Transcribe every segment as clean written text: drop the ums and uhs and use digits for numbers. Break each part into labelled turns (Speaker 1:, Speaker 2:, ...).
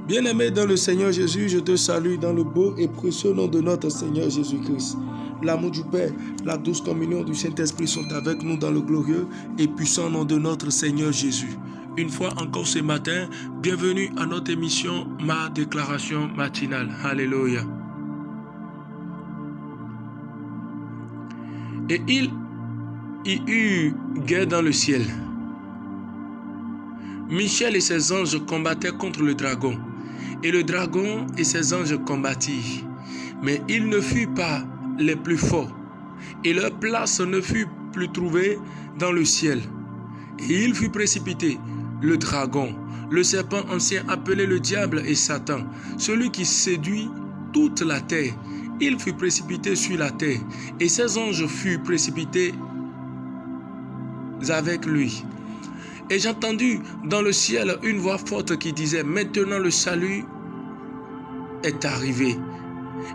Speaker 1: Bien-aimé dans le Seigneur Jésus, je te salue dans le beau et précieux nom de notre Seigneur Jésus-Christ. L'amour du Père, la douce communion du Saint-Esprit sont avec nous dans le glorieux et puissant nom de notre Seigneur Jésus. Une fois encore ce matin, bienvenue à notre émission Ma déclaration matinale. Alléluia. Et il y eut guerre dans le ciel. Michel et ses anges combattaient contre le dragon. Et le dragon et ses anges combattirent. Mais ils ne furent pas les plus forts. Et leur place ne fut plus trouvée dans le ciel. Et il fut précipité, le dragon, le serpent ancien appelé le diable et Satan, celui qui séduit toute la terre. Il fut précipité sur la terre. Et ses anges furent précipités avec lui. Et j'ai entendu dans le ciel une voix forte qui disait: maintenant le salut est arrivé,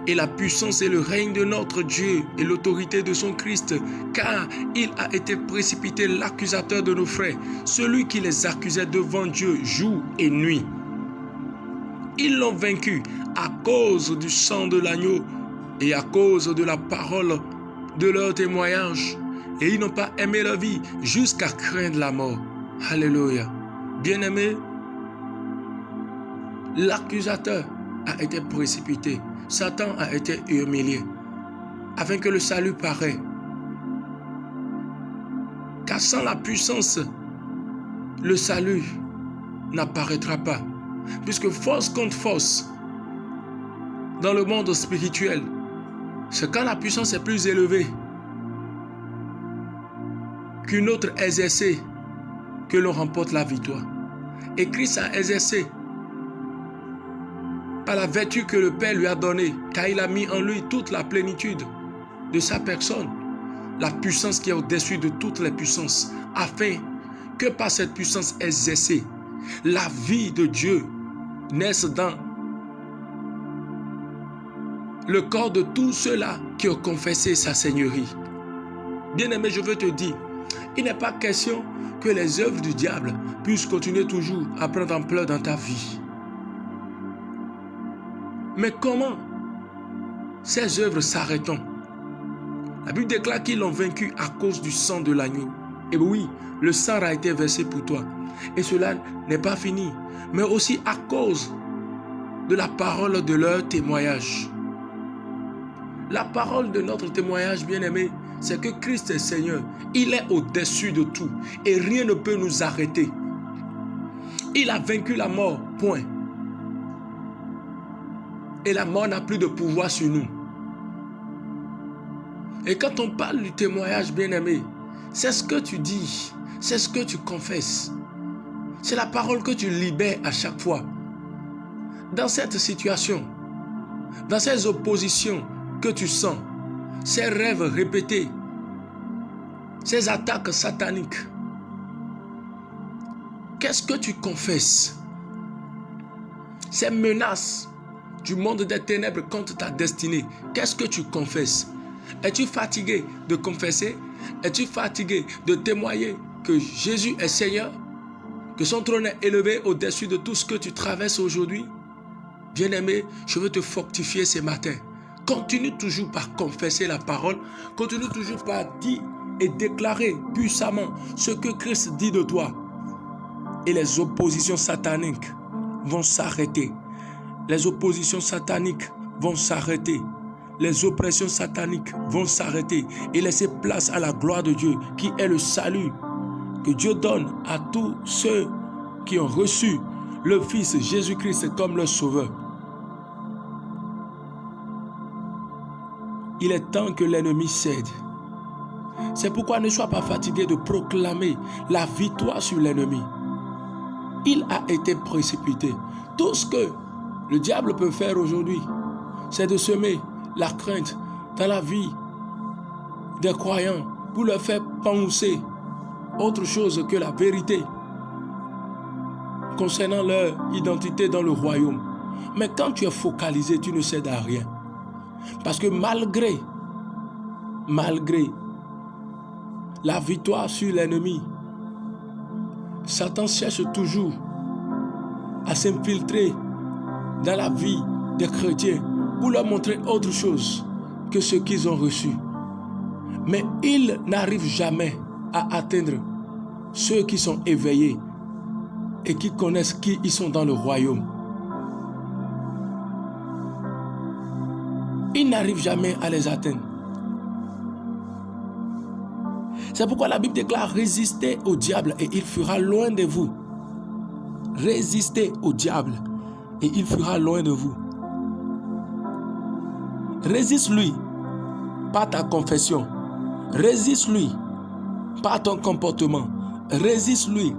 Speaker 1: et la puissance et le règne de notre Dieu et l'autorité de son Christ, car il a été précipité l'accusateur de nos frères, celui qui les accusait devant Dieu jour et nuit. Ils l'ont vaincu à cause du sang de l'agneau et à cause de la parole de leur témoignage, et ils n'ont pas aimé leur vie jusqu'à craindre la mort. Alléluia. Bien-aimé, l'accusateur a été précipité. Satan a été humilié afin que le salut paraît. Car sans la puissance, le salut n'apparaîtra pas. Puisque force contre force, dans le monde spirituel, c'est quand la puissance est plus élevée qu'une autre exercée que l'on remporte la victoire. Et Christ a exercé par la vertu que le Père lui a donnée, car il a mis en lui toute la plénitude de sa personne, la puissance qui est au-dessus de toutes les puissances, afin que par cette puissance exercée, la vie de Dieu naisse dans le corps de tous ceux-là qui ont confessé sa seigneurie. Bien-aimé, je veux te dire, il n'est pas question que les œuvres du diable puissent continuer toujours à prendre ampleur dans ta vie. Mais comment ces œuvres s'arrêtent? La Bible déclare qu'ils l'ont vaincu à cause du sang de l'agneau. Et oui, le sang a été versé pour toi. Et cela n'est pas fini, mais aussi à cause de la parole de leur témoignage. La parole de notre témoignage, bien-aimé, c'est que Christ est Seigneur. Il est au-dessus de tout et rien ne peut nous arrêter. Il a vaincu la mort, point. Et la mort n'a plus de pouvoir sur nous. Et quand on parle du témoignage, bien-aimé, c'est ce que tu dis, c'est ce que tu confesses. C'est la parole que tu libères à chaque fois. Dans cette situation, dans ces oppositions que tu sens, ces rêves répétés, ces attaques sataniques, qu'est-ce que tu confesses? Ces menaces du monde des ténèbres contre ta destinée, qu'est-ce que tu confesses? Es-tu fatigué de confesser? Es-tu fatigué de témoigner que Jésus est Seigneur? Que son trône est élevé au-dessus de tout ce que tu traverses aujourd'hui? Bien-aimé, je veux te fortifier ce matin. Continue toujours par confesser la parole. Continue toujours par dire et déclarer puissamment ce que Christ dit de toi. Et les oppositions sataniques vont s'arrêter. Les oppositions sataniques vont s'arrêter. Les oppressions sataniques vont s'arrêter et laisser place à la gloire de Dieu qui est le salut que Dieu donne à tous ceux qui ont reçu le Fils Jésus-Christ comme leur sauveur. Il est temps que l'ennemi cède. C'est pourquoi ne sois pas fatigué de proclamer la victoire sur l'ennemi. Il a été précipité. Tout ce que le diable peut faire aujourd'hui, c'est de semer la crainte dans la vie des croyants pour leur faire penser autre chose que la vérité concernant leur identité dans le royaume. Mais quand tu es focalisé, tu ne cèdes à rien. Parce que malgré la victoire sur l'ennemi, Satan cherche toujours à s'infiltrer dans la vie des chrétiens pour leur montrer autre chose que ce qu'ils ont reçu. Mais ils n'arrivent jamais à atteindre ceux qui sont éveillés et qui connaissent qui ils sont dans le royaume. Ils n'arrivent jamais à les atteindre. C'est pourquoi la Bible déclare: résistez au diable et il fuira loin de vous. Résistez au diable et il fuira loin de vous. Résiste-lui par ta confession. Résiste-lui par ton comportement. Résiste-lui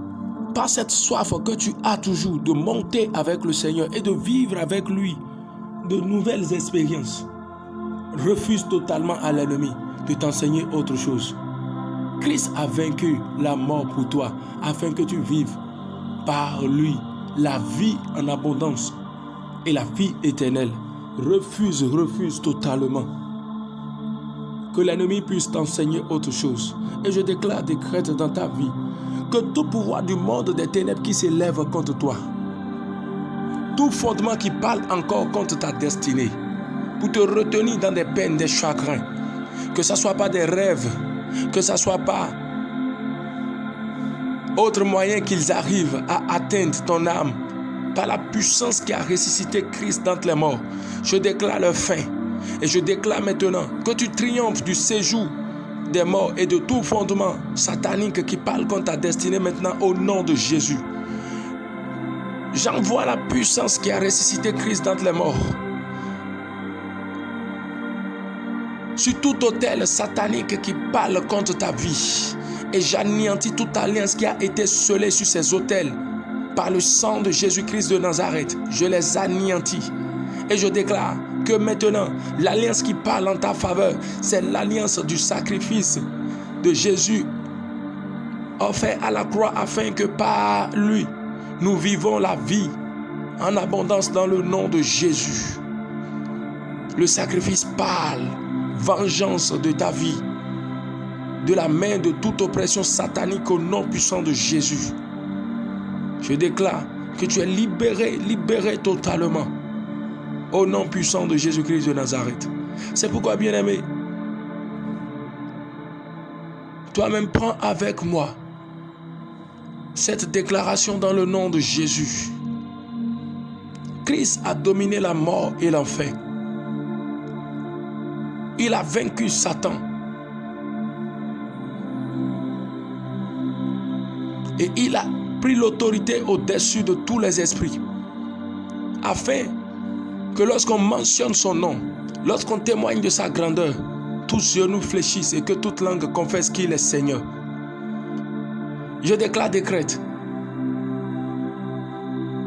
Speaker 1: par cette soif que tu as toujours de monter avec le Seigneur et de vivre avec lui de nouvelles expériences. Refuse totalement à l'ennemi de t'enseigner autre chose. Christ a vaincu la mort pour toi afin que tu vives par lui la vie en abondance et la vie éternelle. Refuse totalement que l'ennemi puisse t'enseigner autre chose. Et je déclare, décrète dans ta vie que tout pouvoir du monde des ténèbres qui s'élève contre toi, tout fondement qui parle encore contre ta destinée, pour te retenir dans des peines, des chagrins, que ce ne soit pas des rêves, que ce ne soit pas autre moyen qu'ils arrivent à atteindre ton âme, par la puissance qui a ressuscité Christ d'entre les morts, je déclare leur fin. Et je déclare maintenant que tu triomphes du séjour des morts et de tout fondement satanique qui parle contre ta destinée maintenant au nom de Jésus. J'envoie la puissance qui a ressuscité Christ d'entre les morts sur tout autel satanique qui parle contre ta vie. Et j'anéantis toute alliance qui a été scellée sur ces autels par le sang de Jésus-Christ de Nazareth. Je les anéantis. Et je déclare que maintenant, l'alliance qui parle en ta faveur, c'est l'alliance du sacrifice de Jésus offert à la croix afin que par lui, nous vivons la vie en abondance dans le nom de Jésus. Le sacrifice parle, vengeance de ta vie, de la main de toute oppression satanique au nom puissant de Jésus. Je déclare que tu es libéré totalement au nom puissant de Jésus-Christ de Nazareth. C'est pourquoi, bien-aimé, toi-même prends avec moi cette déclaration dans le nom de Jésus. Christ a dominé la mort et l'enfer. Il a vaincu Satan. Et il a pris l'autorité au-dessus de tous les esprits. Afin que lorsqu'on mentionne son nom, lorsqu'on témoigne de sa grandeur, tous genoux fléchissent et que toute langue confesse qu'il est Seigneur. Je déclare, décrète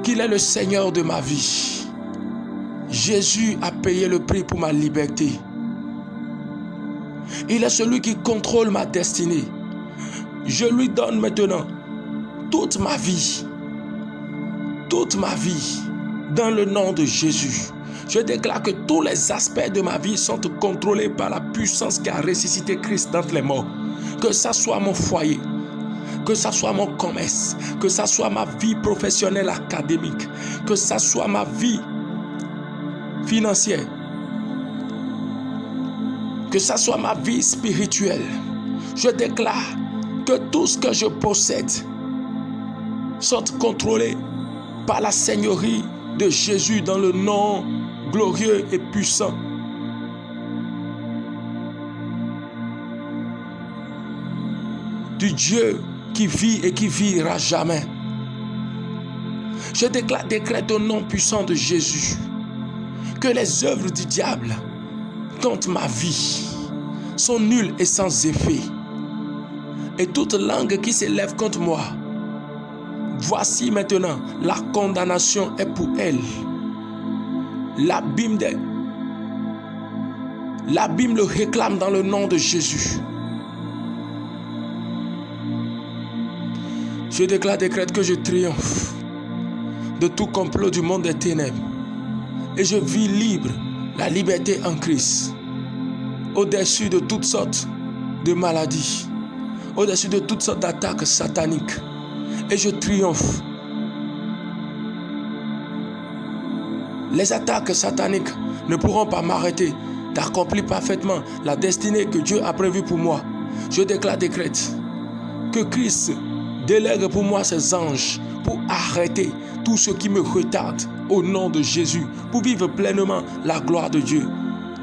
Speaker 1: qu'il est le Seigneur de ma vie. Jésus a payé le prix pour ma liberté. Il est celui qui contrôle ma destinée. Je lui donne maintenant toute ma vie, dans le nom de Jésus. Je déclare que tous les aspects de ma vie sont contrôlés par la puissance qui a ressuscité Christ d'entre les morts. Que ça soit mon foyer, que ça soit mon commerce, que ça soit ma vie professionnelle académique, que ça soit ma vie financière, que ça soit ma vie spirituelle. Je déclare que tout ce que je possède sont contrôlés par la Seigneurie de Jésus dans le nom glorieux et puissant du Dieu qui vit et qui vivra jamais. Je décrète au nom puissant de Jésus que les œuvres du diable contre ma vie sont nulles et sans effet. Et toute langue qui s'élève contre moi, voici maintenant la condamnation est pour elle. L'abîme le réclame dans le nom de Jésus. Je décrète que je triomphe de tout complot du monde des ténèbres. Et je vis libre, la liberté en Christ, au-dessus de toutes sortes de maladies, au-dessus de toutes sortes d'attaques sataniques. Et je triomphe. Les attaques sataniques ne pourront pas m'arrêter d'accomplir parfaitement la destinée que Dieu a prévue pour moi. Je décrète que Christ délègue pour moi ses anges pour arrêter tout ce qui me retarde au nom de Jésus, pour vivre pleinement la gloire de Dieu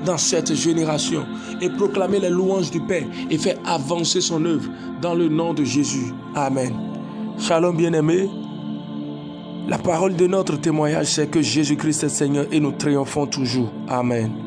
Speaker 1: dans cette génération et proclamer les louanges du Père et faire avancer son œuvre dans le nom de Jésus. Amen. Shalom bien-aimés. La parole de notre témoignage, c'est que Jésus-Christ est Seigneur et nous triomphons toujours. Amen.